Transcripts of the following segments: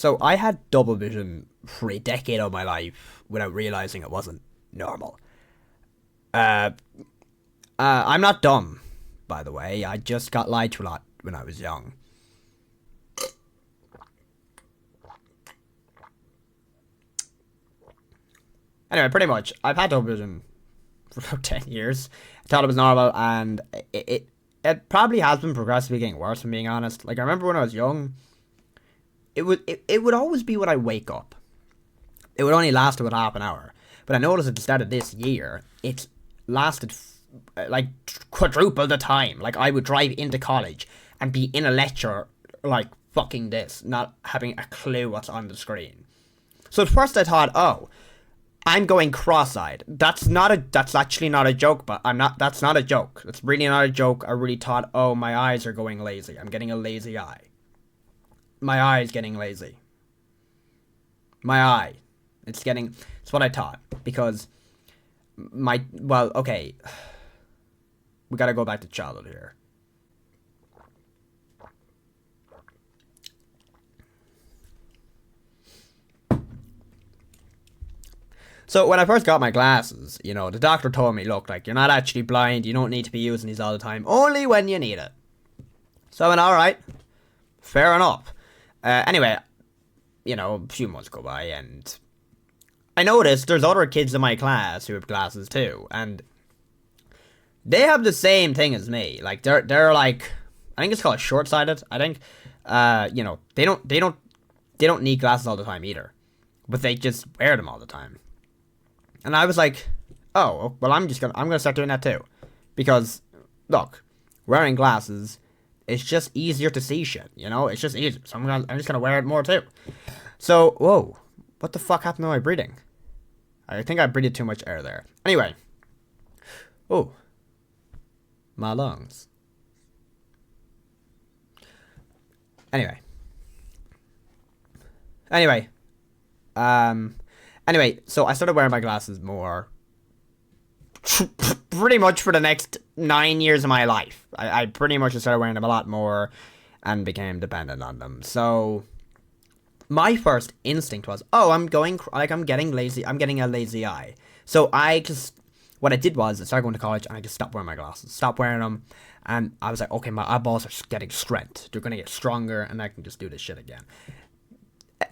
So I had double vision for a decade of my life without realizing it wasn't normal. Uh, I'm not dumb, by the way. I just got lied to a lot when I was young. Anyway, pretty much, I've had double vision for about 10 years. I thought it was normal, and it probably has been progressively getting worse, if I'm being honest. Like, I remember when I was young, it would always be when I wake up. It would only last about half an hour. But I noticed at the start of this year, it lasted like quadruple the time. Like, I would drive into college and be in a lecture like fucking this, not having a clue what's on the screen. So at first I thought, oh, I'm going cross-eyed. That's actually not a joke, but that's not a joke. That's really not a joke. I really thought, oh, my eyes are going lazy. I'm getting a lazy eye. My eye is getting lazy. My eye. It's what I thought. Because okay. We gotta go back to childhood here. So when I first got my glasses, the doctor told me, look, like, you're not actually blind. You don't need to be using these all the time. Only when you need it. So I went, alright. Fair enough. Anyway, a few months go by, and I noticed there's other kids in my class who have glasses too, and they have the same thing as me. Like, they're like, I think it's called short-sighted. I think, they don't need glasses all the time either, but they just wear them all the time. And I was like, oh, well, I'm gonna start doing that too, because look, wearing glasses, it's just easier to see shit, It's just easier. So I'm just gonna wear it more too. So, whoa, what the fuck happened to my breathing? I think I breathed too much air there. Anyway, oh, my lungs. Anyway, so I started wearing my glasses more. Pretty much for the next 9 years of my life. I pretty much started wearing them a lot more and became dependent on them. So my first instinct was, oh, I'm getting lazy. I'm getting a lazy eye. So what I did was I started going to college and I just stopped wearing my glasses. Stopped wearing them. And I was like, okay, my eyeballs are getting strength. They're going to get stronger and I can just do this shit again.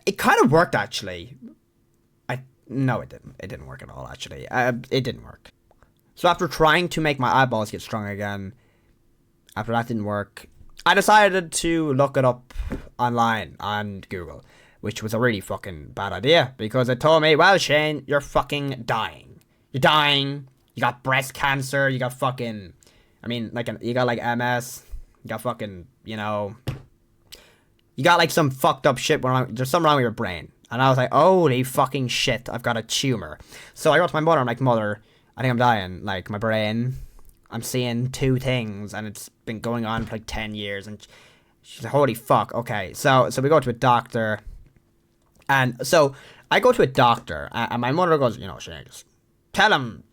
It kind of worked, actually. No, it didn't. It didn't work at all, actually. It didn't work. So after trying to make my eyeballs get strong again, after that didn't work, I decided to look it up online on Google, which was a really fucking bad idea, because it told me, well, Shane, you're fucking dying. You're dying. You got breast cancer. You got fucking, you got like MS. You got fucking, you got like some fucked up shit. There's something wrong with your brain. And I was like, holy fucking shit, I've got a tumor. So I wrote to my mother, I'm like, Mother, I think I'm dying. Like, my brain, I'm seeing two things, and it's been going on for like 10 years. And she's like, holy fuck, okay. So we go to a doctor. And so I go to a doctor, and my mother goes, Shane, just tell him,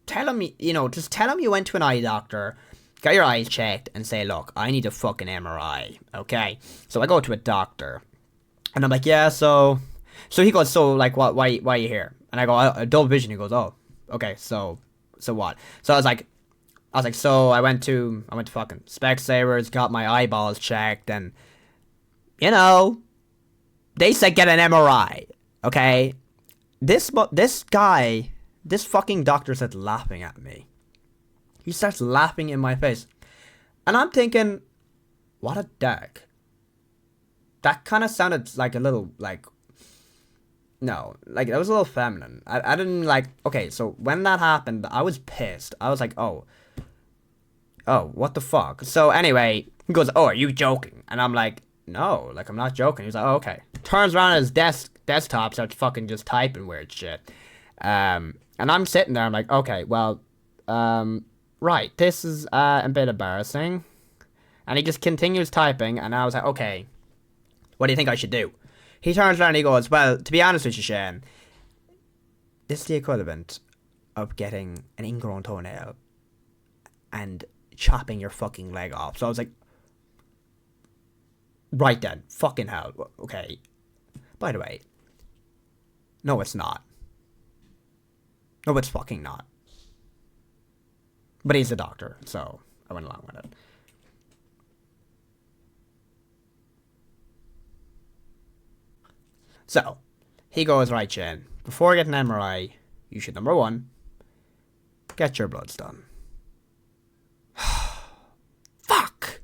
just tell him you went to an eye doctor, got your eyes checked, and say, look, I need a fucking MRI, okay? So I go to a doctor, and I'm like, yeah, so he goes, so, like, why are you here? And I go, double vision. He goes, oh, okay, so what? So I was like, so I went to fucking Specsavers, got my eyeballs checked, and, they said get an MRI, okay? This fucking doctor starts laughing at me. He starts laughing in my face. And I'm thinking, what a dick. That kind of sounded like a little, like, no, like, that was a little feminine. I didn't, like, okay, so when that happened, I was pissed. I was like, oh, what the fuck? So anyway, he goes, oh, are you joking? And I'm like, no, like, I'm not joking. He's like, oh, okay. Turns around at his desktop, starts fucking just typing weird shit. And I'm sitting there, I'm like, okay, well, right, this is a bit embarrassing. And he just continues typing, and I was like, okay, what do you think I should do? He turns around and he goes, well, to be honest with you, Shane, this is the equivalent of getting an ingrown toenail and chopping your fucking leg off. So I was like, right then, fucking hell, okay. By the way, no, it's not. No, it's fucking not. But he's a doctor, so I went along with it. So, he goes, right, Shane, before getting an MRI, you should, number one, get your bloods done. Fuck!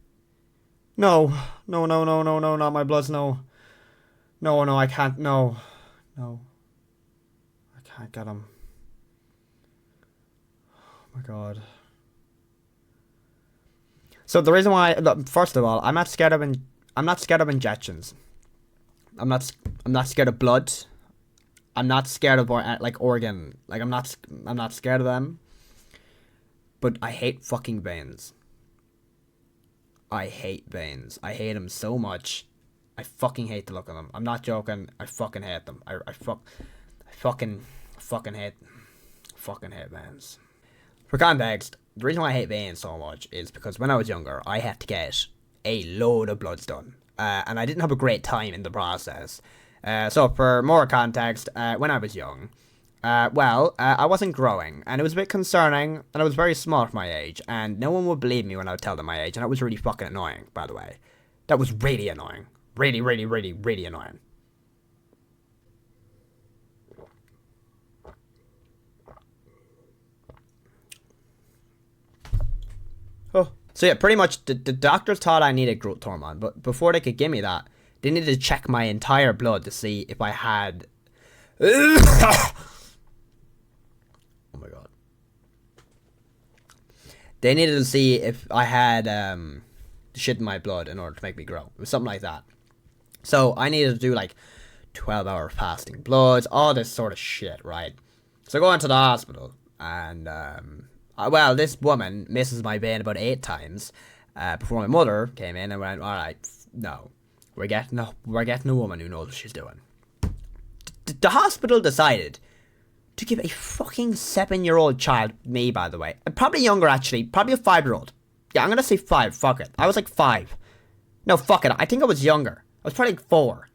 No, not my bloods, no. No, I can't, no. I can't get them. Oh my god. So the reason why, first of all, I'm not scared of injections. I'm not scared of blood. I'm not scared of organ. Like I'm not scared of them. But I hate fucking veins. I hate veins. I hate them so much. I fucking hate the look of them. I'm not joking. I fucking hate them. I fucking hate veins. For context, the reason why I hate veins so much is because when I was younger, I had to get a load of bloods done. And I didn't have a great time in the process. So for more context, when I was young, I wasn't growing, and it was a bit concerning, and I was very small for my age, and no one would believe me when I would tell them my age, and that was really fucking annoying, by the way. That was really annoying. Really, really, really, really annoying. Oh. So yeah, pretty much the doctors thought I needed growth hormone, but before they could give me that, they needed to check my entire blood to see if I had... Oh my god. They needed to see if I had shit in my blood in order to make me grow. It was something like that. So I needed to do like 12-hour fasting bloods, all this sort of shit, right? So I go into the hospital, and well, this woman misses my vein about 8 times before my mother came in and went, all right, no, we're getting a woman who knows what she's doing. The hospital decided to give a fucking 7-year-old child, me by the way, probably younger actually, probably a 5-year-old. Yeah, I'm gonna say 5. Fuck it, I was like 5. No, fuck it, I think I was younger. I was probably like 4.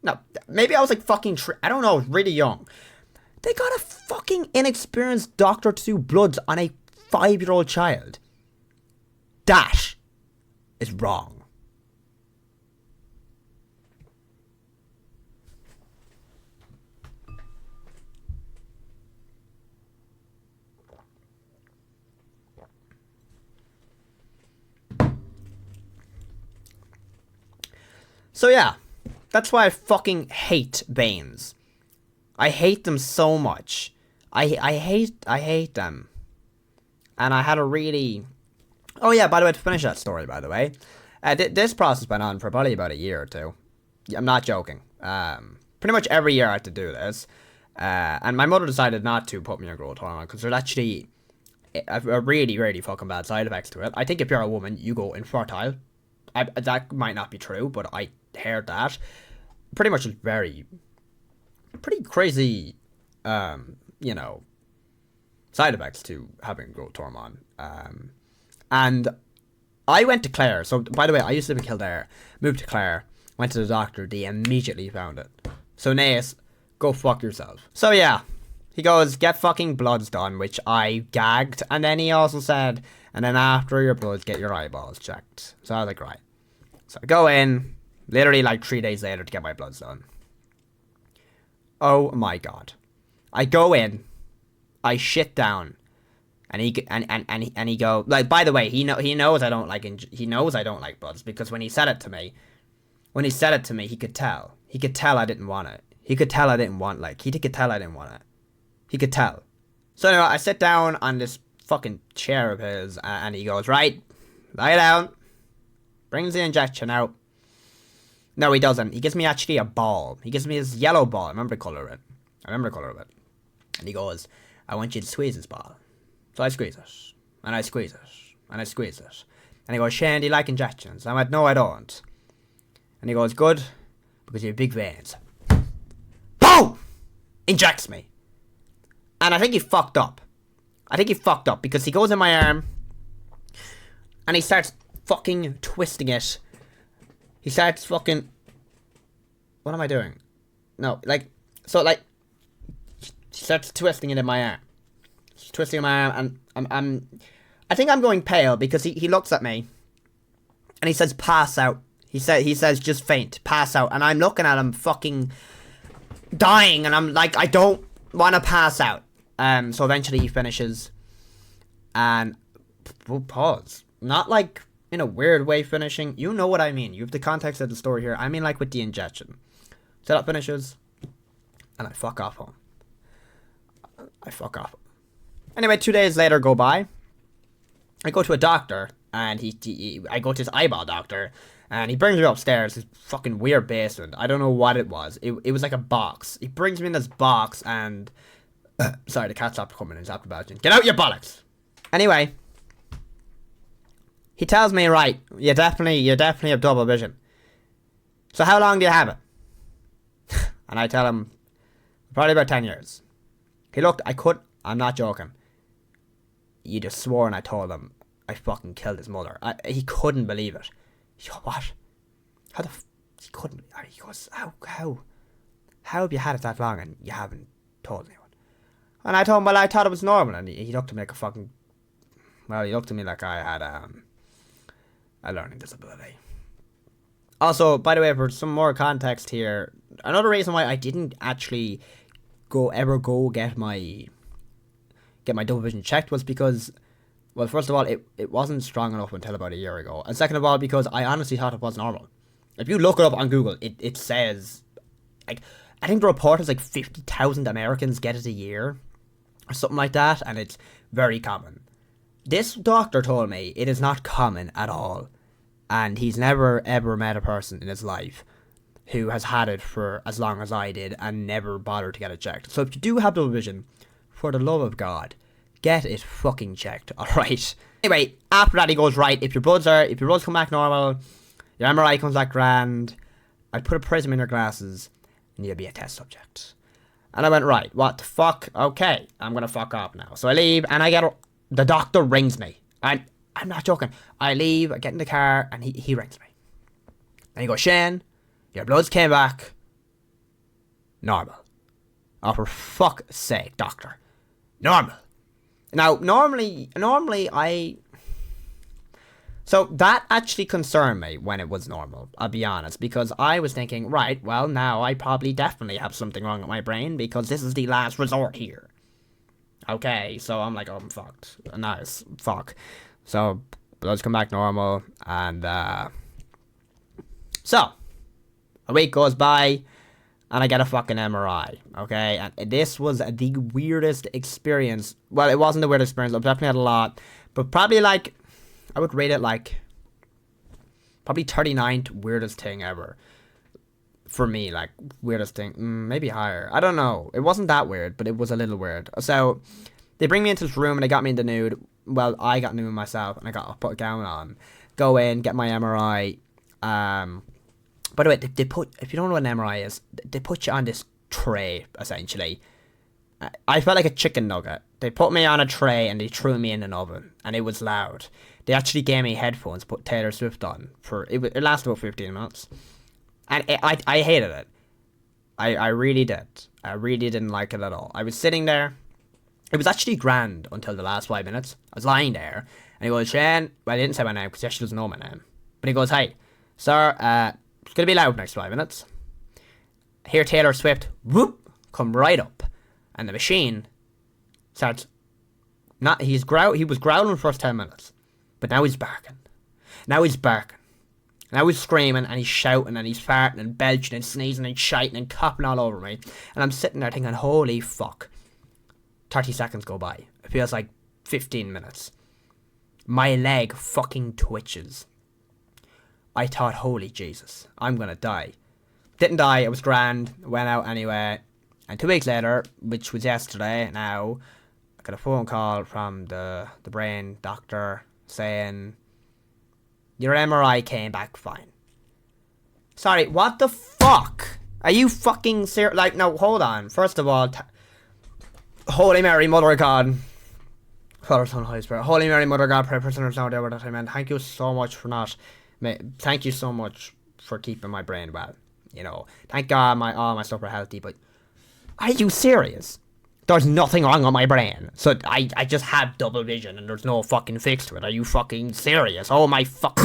No, maybe I was like fucking 3. I don't know, I was really young. They got a fucking inexperienced doctor to do bloods on a 5-year-old child. That is wrong. So yeah, that's why I fucking hate veins. I hate them so much. I hate them. And I had a really... Oh yeah, by the way, to finish that story, by the way, this process went on for probably about a year or 2. I'm not joking. Pretty much every year I had to do this. And my mother decided not to put me on growth hormone because there's actually a really, really fucking bad side effects to it. I think if you're a woman, you go infertile. That might not be true, but I heard that. Pretty much pretty crazy, you know, side effects to having growth hormone. And I went to Clare. So, by the way, I used to live in Kildare, moved to Clare, went to the doctor, they immediately found it. So, Naas, go fuck yourself. So, yeah, he goes, get fucking bloods done, which I gagged. And then he also said, and then after your bloods, get your eyeballs checked. So, I was like, right. So, I go in, literally like 3 days later to get my bloods done. Oh my god. I go in, I shit down, and he go, like, by the way, he knows I don't like bloods, because when he said it to me, he could tell I didn't want it. He could tell I didn't want it. He could tell. So anyway, I sit down on this fucking chair of his, and he goes, right, lie down, brings the injection out. No, he doesn't. He gives me actually a ball. He gives me his yellow ball. I remember the colour of it. And he goes, I want you to squeeze this ball. So I squeeze it. And I squeeze it. And I squeeze it. And he goes, Shane, do you like injections? I went, no, I don't. And he goes, good, because you have big veins. Boom! Injects me. And I think he fucked up. Because he goes in my arm, and he starts fucking twisting it. He starts fucking... What am I doing? no, like, so, like, she starts twisting it in my arm. She's twisting my arm, and I think I'm going pale because he looks at me, and he says, pass out. He says, just faint, pass out. And I'm looking at him fucking dying, and I'm like, I don't want to pass out. So eventually he finishes, and we'll pause. Not like in a weird way finishing. You know what I mean. You have the context of the story here. I mean like with the injection. So that finishes, and I fuck off home. I fuck off. Anyway, 2 days later go by. I go to a doctor, and I go to his eyeball doctor, and he brings me upstairs, this fucking weird basement. I don't know what it was. It was like a box. He brings me in this box, and sorry, the cat stopped coming and stopped barking. Get out your bollocks! Anyway, he tells me, right, you definitely have double vision. So how long do you have it? And I tell him, probably about 10 years. He looked, I'm not joking. You just swore, and I told him I fucking killed his mother. He couldn't believe it. He goes, what? How the he couldn't, he goes, how have you had it that long and you haven't told anyone? And I told him, well, I thought it was normal, and he looked at me like a fucking, well, he looked at me like I had a learning disability. Also, by the way, for some more context here, another reason why I didn't actually ever get my double vision checked was because, well, first of all, it wasn't strong enough until about a year ago. And second of all, because I honestly thought it was normal. If you look it up on Google, it says, like, I think the report is like 50,000 Americans get it a year, or something like that, and it's very common. This doctor told me it is not common at all, and he's never ever met a person in his life who has had it for as long as I did and never bothered to get it checked. So if you do have double vision, for the love of God, get it fucking checked, alright? Anyway, after that he goes, right, if your bloods come back normal, your MRI comes back grand, I'd put a prism in your glasses, and you'll be a test subject. And I went, right, what the fuck? Okay, I'm gonna fuck off now. So I leave, and the doctor rings me. And I'm not joking. I leave, I get in the car, and he rings me. And he goes, Shane, your bloods came back normal. Oh, for fuck's sake, doctor. Normal. Now, normally so that actually concerned me when it was normal, I'll be honest, because I was thinking, right, well, now I probably definitely have something wrong with my brain because this is the last resort here. Okay, so I'm like, oh, I'm fucked. Nice, fuck. So, bloods come back normal, and, so, a week goes by, and I get a fucking MRI, okay? And this was the weirdest experience. Well, it wasn't the weirdest experience, I've definitely had a lot, but probably, like, I would rate it, like, probably 39th weirdest thing ever. For me, like, weirdest thing, maybe higher. I don't know. It wasn't that weird, but it was a little weird. So, they bring me into this room, and they got me in the nude. Well, I got nude myself, and I got to put a gown on. Go in, get my MRI. By the way, they put, if you don't know what an MRI is, they put you on this tray, essentially. I felt like a chicken nugget. They put me on a tray, and they threw me in an oven, and it was loud. They actually gave me headphones, put Taylor Swift on. It lasted about 15 minutes. And I hated it. I really did. I really didn't like it at all. I was sitting there. It was actually grand until the last 5 minutes. I was lying there. And he goes, Shane, well, I didn't say my name because he actually doesn't know my name. But he goes, hey, sir, it's going to be loud next 5 minutes. Hear Taylor Swift, whoop, come right up. And the machine starts, he was growling for the first 10 minutes. But now he's barking. Now he's screaming, and he's shouting, and he's farting, and belching, and sneezing, and shiting, and coughing all over me. And I'm sitting there thinking, holy fuck. 30 seconds go by. It feels like 15 minutes. My leg fucking twitches. I thought, holy Jesus, I'm gonna die. Didn't die, it was grand, went out anyway. And 2 weeks later, which was yesterday now, I got a phone call from the brain doctor saying, your MRI came back fine. Sorry, what the fuck? Are you fucking serious? Like, no, hold on. First of all, Holy Mary, Mother of God. Father, Son, Holy Spirit. Holy Mary, Mother of God, pray for sinners now, dear, that I meant. Thank you so much for thank you so much for keeping my brain well. You know, thank God all my stuff are healthy, but are you serious? There's nothing wrong with my brain. So I just have double vision and there's no fucking fix to it. Are you fucking serious? Oh my fuck.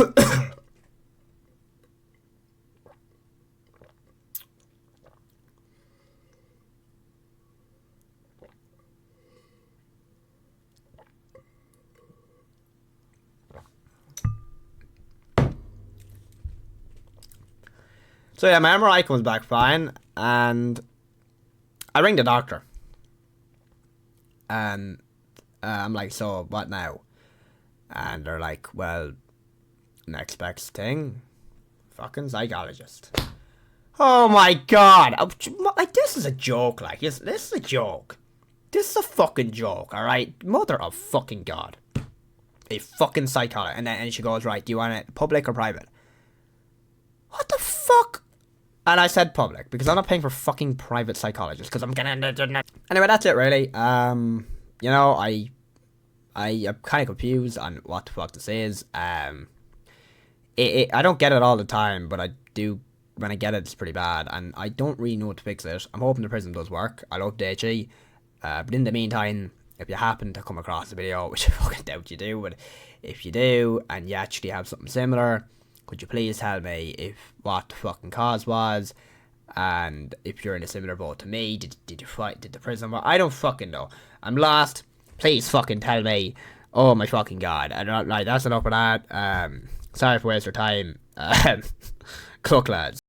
So yeah, my MRI comes back fine, and I ring the doctor, and I'm like, so what now? And they're like, well, next best thing, fucking psychologist. Oh my god, like this is a joke. Like this is a joke. This is a fucking joke. All right, mother of fucking god, a fucking psychologist. And she goes, right, do you want it public or private? What the fuck? And I said public because I'm not paying for fucking private psychologists because I'm gonna. Anyway, that's it really. You know, I am kind of confused on what the fuck this is. I don't get it all the time, but I do when I get it. It's pretty bad, and I don't really know what to fix it. I'm hoping the prism does work. I'll update you. But in the meantime, if you happen to come across a video, which I fucking doubt you do, but if you do and you actually have something similar, could you please tell me if what the fucking cause was, and if you're in a similar boat to me, did you fight, did the prism work? I don't fucking know. I'm lost. Please fucking tell me. Oh my fucking god. I don't like that's enough of that. Sorry for wasting your time. Cook lads.